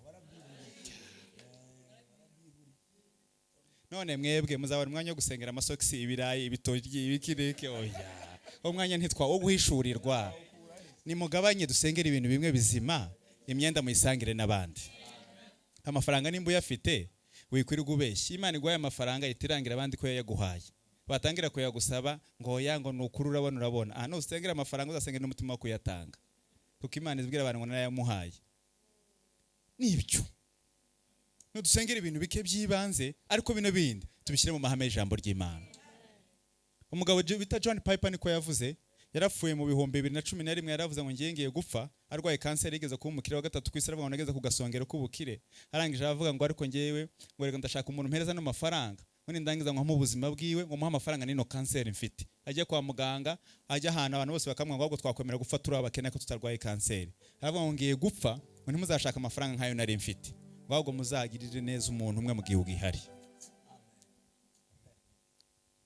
None mwebwe muzabona umwanya wo gusengera amasokisi, ibirayi, ibitoryi, ibikireke, oya umwanya ntitwa wo guhishurirwa. Nimugabanye dusengera ibintu bimwe bizima, imyenda muyisangire n'abandi. Amafaranga nimba uyafite wikwirirwa ubeshya. Imana iguhaye amafaranga itirangira abandi ko yaguhaye, batangira kuyagusaba ngo oya ngo nukuri urabona. No usengera amafaranga uzasengera n'umutima wo kuyatanga, kuko Imana izibwira abantu ngo narayamuhaye. Nibyo nudusengera ibintu bike byibanze, ariko bino bindi tubishyire mu mahame y'ijambo ry'Imana. Umugabo bita John Piper niko yavuze, yarapfuye mu 2011, yaravuze ngo ngiye gupfa, arwaye kanseri, yigeze kuba umukire wa gatatu ku isi, aravuga ngo nageze ku gasongero k'ubukire, arangije aravuga ngo ariko ngewe ngo reka ndashaka umuntu mpereza n'amafaranga, ngo nindangiza ngo mu buzima bwiwe ngo muha amafaranga nino kanseri mfite. Ajya kwa muganga, ajya ahantu abantu bose bakamwa ngo ahubwo twakwemera gupfa turi abakene ko tutarwaye kanseri. Aravuga ngo ngiye gupfa, ngo ntimuzashaka amafaranga nkayo nari mfite, ngo ahubwo muzagirire neza umuntu umwe mu gihugu ihari.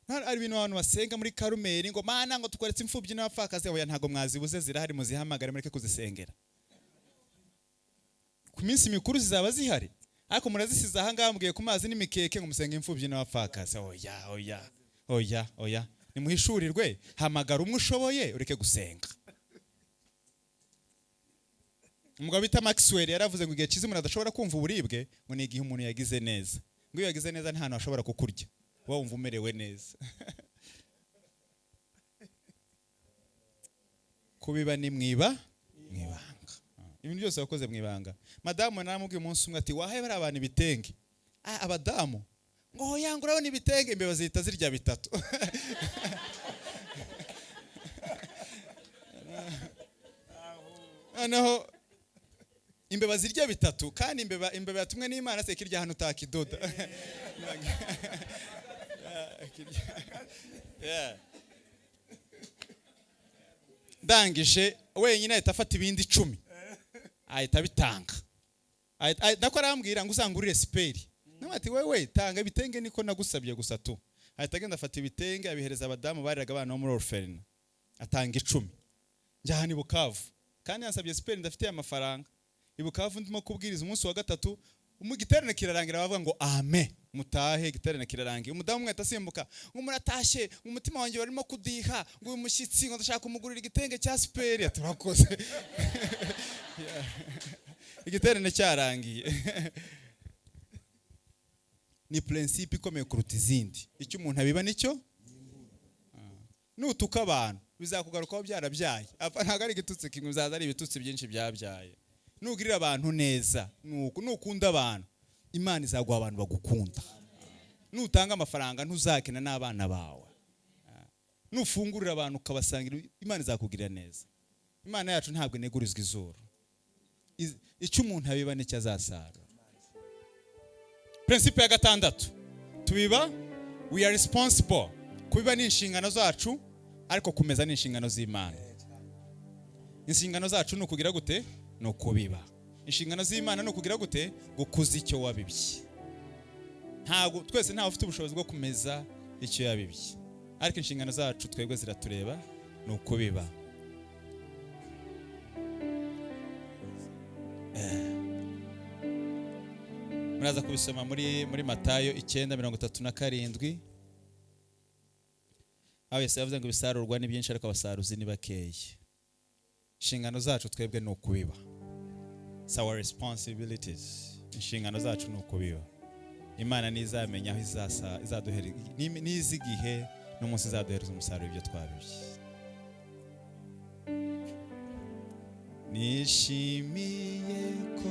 Ari ibintu abantu basenga muri Karumeli ngo mana ngo tukweretse imfubyi n'abapfakazi, oya ntago mwazibuze, zirahari, muzihamagare mureke kuzisengera. Ku minsi mikuru zizaba zihari, ariko murazisiza aha ngaha mugiye ku mazi n'imikeke ngo musenge imfubyi n'abapfakazi. Oya nimuhishurirwe, hamagara umwe ushoboye ureke gusenga. Umugabo bita Maxwell yaravuze ngo igihe kizi umuntu adashobora kumva uburibwe ngo ni igihe umuntu yagize neza. Ngo iyo yagize neza nta hantu ashobora kukurya, wowe wumva umerewe neza. Kubiba ni mwibanga. Ibintu byose wakoze mwibanga. Madamu naramubwiye umunsi umwe ati wahaye bari abantu ibitenge. Abadamu ngo yanga urabona ibitenge, imbeba zihita zirya bitatu. Noneho imbeba zirya bitatu, kandi imbeba yatumwe n'Imana se kirya hano utakidoda. Ndangije wenyine ahita afata ibindi 10 ahita bitanga. Nako arambwira ngo uzangurire siperi. Namati wewe tanga ibitenge niko nagusabye gusa tu. Ahita agenda afata ibitenge abihereza abadamu bariraga abana bo muri orpheline, atanga 10. Njyahani Bukavu, kandi yansabye siperi ndafite amafaranga. Ibukavu ndimo kubwiriza umunsi wa gatatu, umugiterane kirarangira bavuga ngo amen, mutahe igiterane kirarangira. Umudamu umwe atasimbuka ngo muratashye, umutima wanjye warimo kudiha, ngo uyu mushyitsi ngo ndashaka kumugurira igitenge cya siperi. Aturakoze. Igiterane cyarangiye. Ni principe ikomeye kuruta izindi. Icyo umuntu abiba nicyo nutuka abantu bizakugarukaho byarabyaye. Ntabwo ari igitutsi kimwe, bizaza ari ibitutsi byinshi byabyaye. Nugirira abantu neza, nukunda abantu, Imana izaguha abantu bagukunda. Nutanga amafaranga ntuzakena n'abana bawe. Nufungurira abantu ukabasangira, Imana izakugirira neza. Imana yacu ntabwo inegurizwa izuru. Icyo umuntu abiba nicyo azasarura. Principe ya gatandatu, tubiba, we are responsible. Kubiba ni inshingano zacu, ariko kumeza ni inshingano z'Imana. Inshingano zacu ni ukugira gute? No kubiba. Inshingano z'Imana no kugira gute? Gukuza icyo wabibye. Ntago twese ntawe ufite ubushobozi bwo kumeza icyo yabibye, ariko inshingano zacu twebwe ziratureba, no kubiba. Muraza kubisoma muri Matayo 9:37. Aho Yesu yavuze ngo bisarurwa ni byinshi ariko abasaruzi ni bakeya. Inshingano zacu twebwe ni ukubiba. It's our responsibilities. Inshingano zacu ni ukubiba. Imana nizamenya aho izaduhera n'izigihe n'umunsi izaduhereza umusaruro ibyo twabibye. Nishimiye ko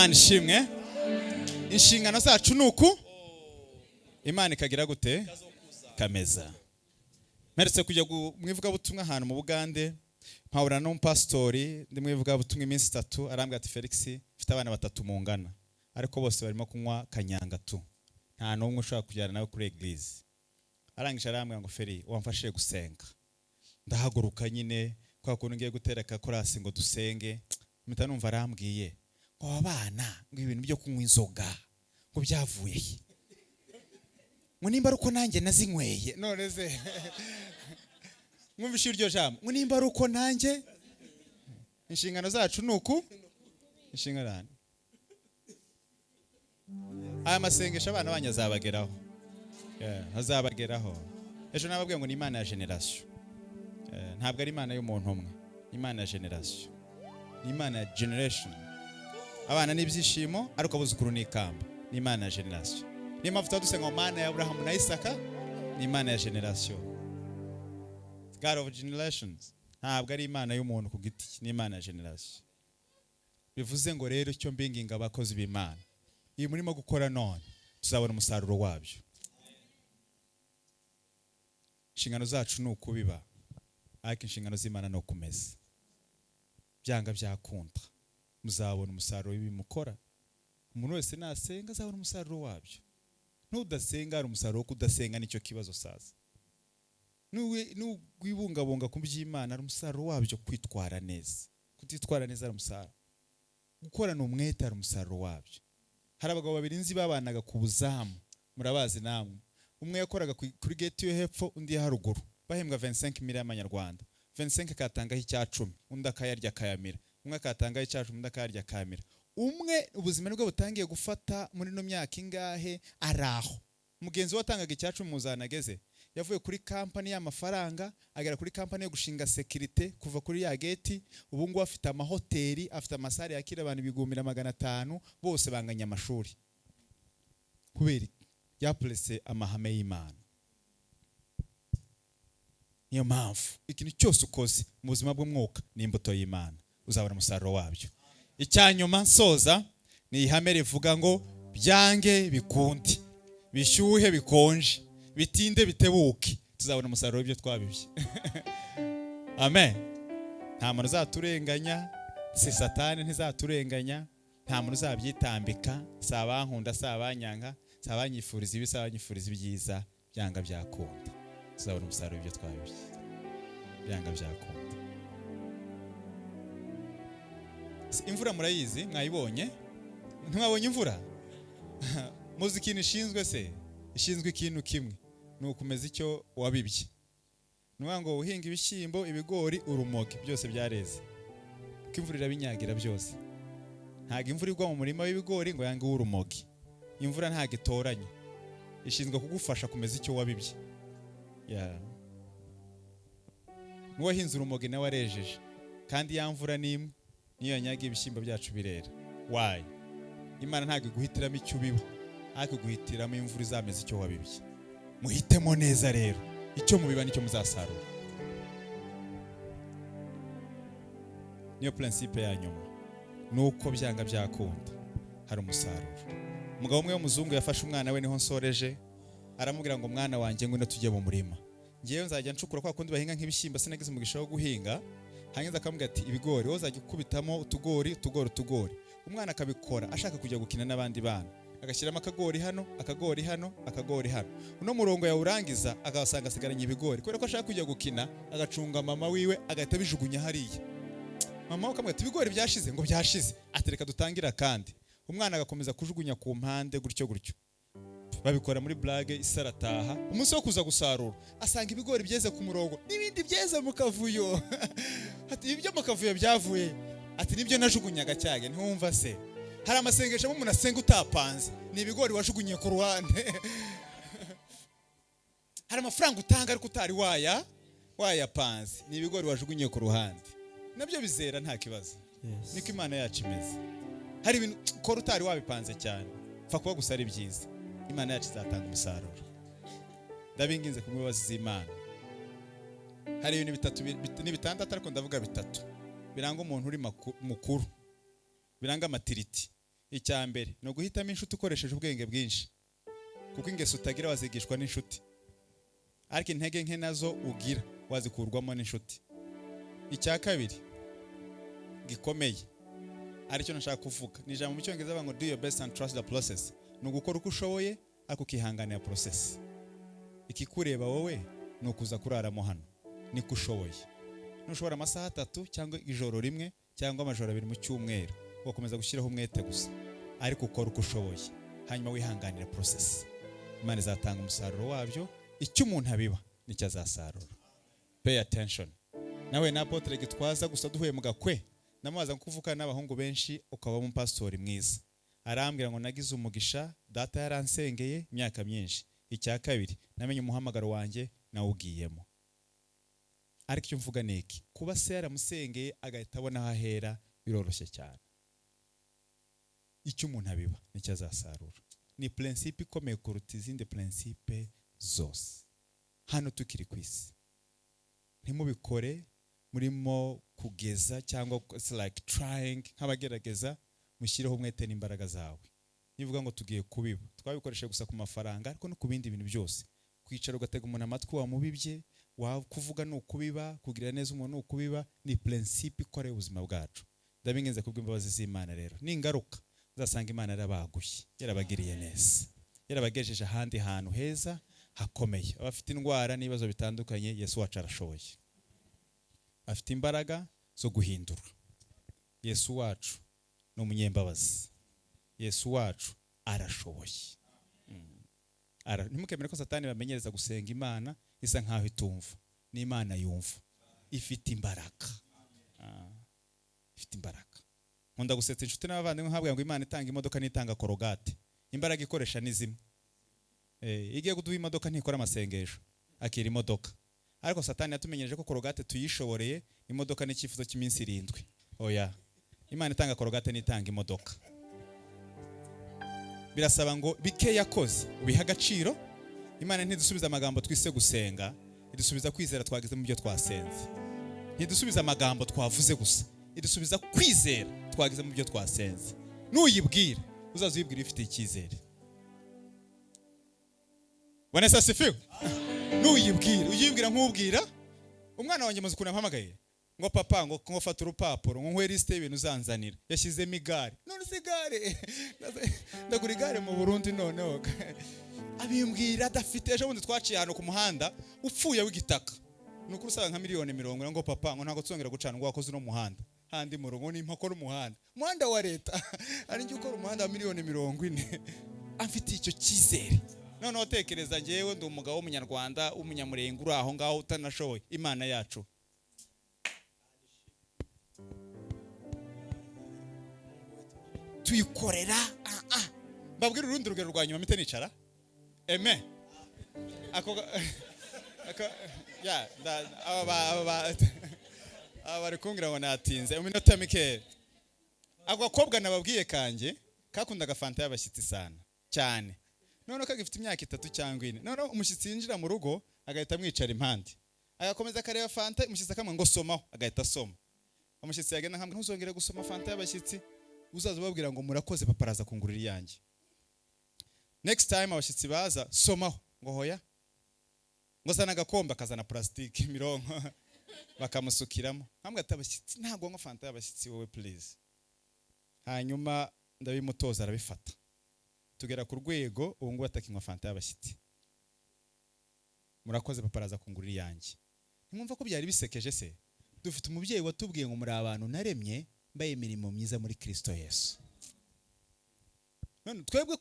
Imana ishimwe. Inshingano zacu nuku Imana ikagira gute kameza. Meretse kujya mwivuga butumwa ahantu mu Bugande, mpahura n'umupastori ndi mwivuga butumwa iminsi 3, arambwira ati Felix mfite abana 3 mu ngana ariko bose barimo kunywa kanyanga tu, nta n'umwe ushaka kujyana nawe kuri eglise. Arangije arambwira ngo Feri wamfashije gusenga. Ndahaguruka nyine kwa kuntu ngiye gutereka korasi ngo dusenge, mpita numva arambwiye ngo abana ngo ibintu byo kunywa inzoga ngo byavuye ngo nimba ruko nanjye nazinyweye none se mwumvishe iryo jambo ngo nimba ruko nanjye. Inshingano zacu nuku inshingano aya masengesho abana banyazabageraho hazabageraho. Ejo nababwiye ngo ni Imana ya generation, ntabwo ari Imana y'umuntu umwe, Imana ya generation, ni Imana ya generation. Abana n'ibyishimo ariko abuzukuru ni ikamba, ni Imana ya generation. Ni mavuta dusenga Imana ya Abrahamu na Isaka, ni Imana ya generation, God of generations. Ntabwo ari Imana y'umuntu ku giti, ni Imana ya generation. Bivuze ngo rero icyo mbinginga abakozi b'Imana, iyi murimo gukora none tuzabona umusaruro wabyo. Inshingano zacu ni ukubiba, ariko inshingano z'Imana no kumeza. Byanga byakunda muzabona umusaruro w'ibimukora. Umuntu wese nasenga azabona umusaruro wabyo. Nudasenga ari umusaruro wo kudasenga, nicyo kibazo sasa. N'ugwibungabunga ku by'Imana ari umusaruro wabyo. Kwitwara neza, kutitwara neza ari umusaruro. Gukora no umwete ari umusaruro wabyo. Hari abagabo babiri nzi babanaga ku buzamu, murabazi namwe. Umwe yakoraga kuri gate yo hepfo, undi haruguru, bahembwa 25 million y'amanyarwanda. 25 katangaho icya10, undi akayarya akayamira. Umwe katangaho icya10, undi akayarya akayamira. Umwe ubuzima bwe butangiye gufata muri no myaka ingahe araho. Mugenzi watangaga icya10 muzanageze yavuye kuri company y'amafaranga agera kuri company yo gushinga security kuva kuri ya gate. Ubu ngo afite amahoteli, afite amasare yakira abantu 500 bose banganya amashuri kubera yaplese amahame y'Imana. Niyo mpamvu ikintu cyose ukoze mu buzima bw'umwuka ni imbuto y'Imana, uzabona umusaruro wabyo. Icyanyuma nsoza ni ihame rivuga ngo byange bikundi, bishyuhe bikonje, bitinde bitebuke, tuzabona umusaruro w'ibyo twabibye. Amen. Nta muntu uzaturenganya, si Satani ntizaturenganya, nta muntu uzabyitambika, sabankunda sabanyanga, sabanyifuriza ibi sabanyifuriza ibyiza. Byanga byakunda tuzabona umusaruro w'ibyo twabibye. Byanga byakunda. Imvura murayizi, mwayibonye? Ntimwabonye imvura? Muzi ikintu ishinzwe se? Ishinzwe ikintu kimwe, ni ukumeza icyo wabibye. Nuvuga ngo uhinga ibishyimbo, ibigori, urumogi, byose byareze. Ko imvura irabinyagira byose. Ntago imvura igwa mu murima w'ibigori ngo yange urumogi. Imvura ntago itoranya, ishinzwe kugufasha kumeza icyo wabibye. Nuwahinze urumogi nawe arejeje, kandi ya mvura nimwe niyo yanyaga ibishyimbo byacu birera. Why? Imana ntago iguhitiramo icyo ubiba, ariko guhitiramo imvura izameza icyo wabibye. Muhitemo neza rero, icyo mubiba nicyo muzasarura. Niyo principe ya nyuma, nuko byanga byakunda hari umusaruro. Umugabo umwe w'umuzungu yafashe umwana we, niho nsoreje, aramubwira ngo mwana wanjye ngwino tujye mu murima. Ngiyeyo nzajya ncukura kwa kundi bahinga nk'ibishyimbo, sinagize umugisha wo guhinga. Hanyuma akamubwira ati ibigori wowe uzajya ukubitamo utugori. Umwana akabikora ashaka kujya gukina n'abandi bana, agashyiramo akagori hano, akagori hano, akagori hano. Uno murongo yawurangiza agasanga asigaranye ibigori, kubera ko ashaka kujya gukina, agacunga mama wiwe agahita bijugunya hariya. Mama we akamubwira ati ibigori byashize, ngo byashize. Atereka dutangira kandi. Umwana agakomeza kujugunya ku mpande gutyo. Babikora muri blague isarataha. Umunsi wo kuza gusarura asanga ibigori byeze ku murongo, n'ibindi byeze mu kavuyo. Ati ibyo mu kavuyo byavuye, ati nibyo najugunyaga cyage. Ntumva se hari amasengesho umuntu asenga utapanze, ni ibigori wajugunye ku ruhande. Hari amafaranga utanga ariko utari wayapanze, ni ibigori wajugunye ku ruhande. Nabyo bizera nta kibazo. Niko Imana yacu imeze. Hari ibintu ukora utari wabipanze cyane, pfa kuba gusa ari byiza, Imana yacu izatanga umusaruro. Ndabinginze ku mwibazi z'Imana. Hari ibintu bitandatu ariko ndavuga bitatu biranga umuntu uri mukuru, biranga matiriti. icya mbere no guhitamo inshuti ukoresheje ubwenge bwinshi, kuko ingeso utagira wazigishwa n'inshuti, ariko intege nke nazo ugira wazikurwamo n'inshuti. Icya kabiri gikomeye aricyo nashaka kuvuga ni ijambo mu cyongereza bavuga ngo do your best and trust the process. Ni ugukora uko ushoboye ariko ukihanganira process. Ikikureba wowe ni ukuza kuraramo hano niko ushoboye. Nushobora amasaha 3 cyangwa ijoro rimwe cyangwa amajoro 2 mu cyumweru, ugakomeza gushyiraho umwete gusa, ariko ukora uko ushoboye, hanyuma wihanganira process. Imana izatanga umusaruro wabyo. Icyo umuntu abiba nicyo azasarura. Pay attention. Nawe na Apotre Gitwaza gusa duhuye mu Gakwe, namaza kuvukana n'abahungu benshi, ukaba mu pastori mwiza. Arambwira ngo nagize umugisha, data yaransengeye imyaka myinshi. Icya kabiri namenye umuhamagaro wanjye nawugiyemo. Ariko icyo mvuga neki, kuba se yaramusengeye agahita abona aho ahera biroroshye cyane. Icyo umuntu abiba nicyo azasarura. Ni principe ikomeye kuruta izindi principe zose hano tukiri ku isi. Ntimubikore murimo kugeza cyangwa it's like trying, nk'abagerageza mushireho umwete n'imbaraga zawe. Nivuga ngo tugiye kubiba, twabikoreshe gusa ku mafaranga, ariko no ku bindi bintu byose. Kwicara ugatega umuntu amatwi wamubibye, kuvuga no kubiba, kugira neza umuntu no kubiba, ni principe ikora ubuzima bwacu. Ndabingenze kubw'imbabazi z'Imana rero. Ni ingaruka uzasanga Imana yarabaguye, yarabagiriye neza, yarabagejeje ahandi hantu heza hakomeye. Abafite indwara n'ibibazo bitandukanye, Yesu wacu arashoboye. Afite imbaraga zo guhindura. Yesu wacu ni umunyembabazi. Yesu wacu arashoboye. Ntimukemere ko Satani bamenyereza gusenga Imana isa nkaho itumva. Ni Imana yumva, ifite imbaraga. Ifite imbaraga. Nkunda gusetsa inshuti n'abavandimwe nkabwira ngo Imana itanga imodoka n'itanga korogate. Imbaraga ikoresha ni zimwe. Igiye kuduha imodoka ntikora amasengesho, akira imodoka. Ariko Satani yatumenyereje ko korogate tuyishoboreye, imodoka n'ikifuzo cy'iminsi 7. Oya, Imana itanga korogate n'itanga imodoka. Birasaba ngo bike yakoze ubiha agaciro. Imana ntidusubiza amagambo twise gusenga, idusubiza kwizera twagize mu byo twasenze. Ntidusubiza amagambo twavuze gusa, idusubiza kwizera twagize mu byo twasenze. Nuyibwira uzaza uyibwira ifite icyizere. Wanesa sifiwe. Nuyibwira uyibwira nk'ubwira umwana wanjye maze kunampamagaye ngo papa ngo fata urupapuro ngo nkwe liste y'ibintu uzanzanira, yashyizemo igare. None se igare ndagura igare mu Burundi noneho abimbwira adafite. Ejo bundi twaciye hano ku muhanda upfuye w'igitaka, nuko usanga nka miliyoni 40 ngo papa ngo ntago tsongera gucana ngo wakoze no muhanda handi mu rugo n'impako umuhanda wa leta ari njye ukora umuhanda wa miliyoni 40. Amfite icyo cyizere. None otekereza ngewe ndi umugabo w'umunyarwanda w'umunyamurenge uri aho ngaho utanashoboye. Imana yacu tuyikorera. Mbabwira urundi rugero rwa nyuma mite nicara. Amen. Ya bari kumbwira ngo natinze iminota mike. Ako gakobwa nababwiye kanje kakundaga fanta y'abashyitsi sana cyane. None kagifite imyaka 3 cyangwa 4. None umushyitsi yinjira mu rugo agahita amwicara impande, agakomeza akareba fanta. Umushyitsi akamwe ngo somaho, agahita asoma. Umushyitsi yagenda nkambwe ntuzongere gusoma fanta y'abashyitsi, uzaza babwira ngo murakoze papa araza kungurira iyanjye. Next time abashyitsi baza somaho ngo hoya, ngo zana agakomba kazana plastique mirongo bakamusukiramo. Nkambwe atabashyitsi ntago ngo fanta y'abashyitsi wowe please. Hanyuma ndabimutoza arabifata, tugera ku rwego ubu ngo atakinywa fanta y'abashyitsi. Murakoze papa araza kungurira iyanjye. Ntimwumva ko byari bisekeje se? Dufite umubyeyi watubwiye ngo muri abantu naremye mbaye imirimo myiza muri Kristo Yesu. None twebwe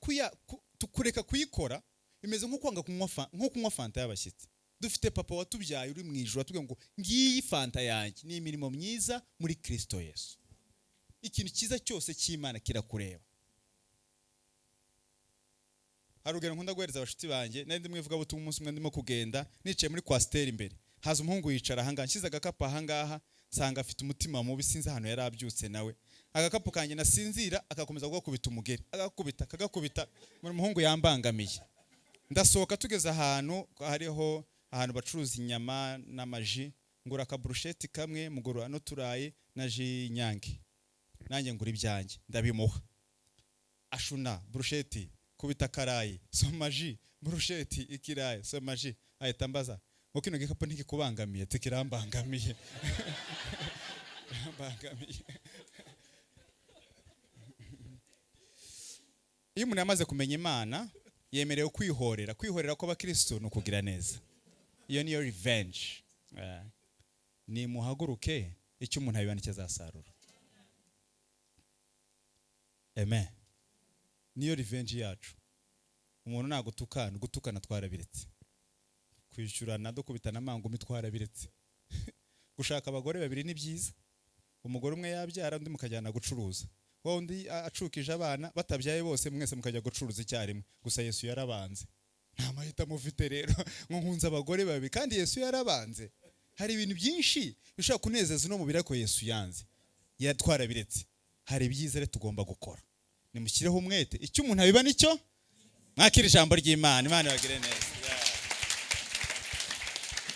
tukureka kuyikora imeze nko kwanga kunywa fanta y'abashyitsi. Dufite papa watubyaye uri mu ijuru atubwiye ngo ngiyi fanta yanjye ni imirimo myiza muri Kristo Yesu. Ikintu cyiza cyose cy'Imana kirakureba. Harugero nkunda guhereza abashuti banjye, nari ndimwivuga butumwa umunsi umwe ndimo kugenda nicaye muri kwasteri imbere. Haza umuhungu yicara ahangaha, nshyize agakapu ahangaha, nsanga afite umutima mubi sinzi hano yarabyutse nawe. Agakapu kanjye nasinzira akakomeza gukubita umugeri, kagakubita muri muhungu yambangamiye. Ndasohoka tugeze ahantu hariho ahantu bacuruza inyama n'amaji, ngura ka brusheti kamwe mugoro no turaye na ji nyange. Nanjye ngura ibyanjye ndabimuha. ashuna brusheti kubita karayi soma ji brusheti ikirayi soma ji ahita ambaza ngo kino gikapu ntikikubangamiye tikirambangamiye bangamiye. Iyo umuntu yamaze kumenya Imana yemerewe kwihorera kw'abakristo no kugira neza. Iyo niyo revenge. Ni muhaguruke icyo umuntu abibana cyazasarura. Amen. Niyo revenge yacu. Umuntu gutukana twarabiretse. Kwishyurana dukubitana amangumi twarabiretse. Gushaka abagore babiri ni byiza. Umugore umwe yabyara undi mukajyana gucuruza. Wa undi acukije abana batabyaye bose mwese mukajya gucuruza icyarimwe. Gusa Yesu yarabanze. Nta mahitamo ufite rero ngo nkunze abagore babiri kandi Yesu yarabanze. Hari ibintu byinshi bishaka kunezeza no mubiri ko Yesu yanze. Yatwarabiretse. Hari byiza rero tugomba gukora. Nimushyireho umwete. Icyo umuntu abiba nicyo mwakira ijambo ry'Imana. Imana ibagire neza.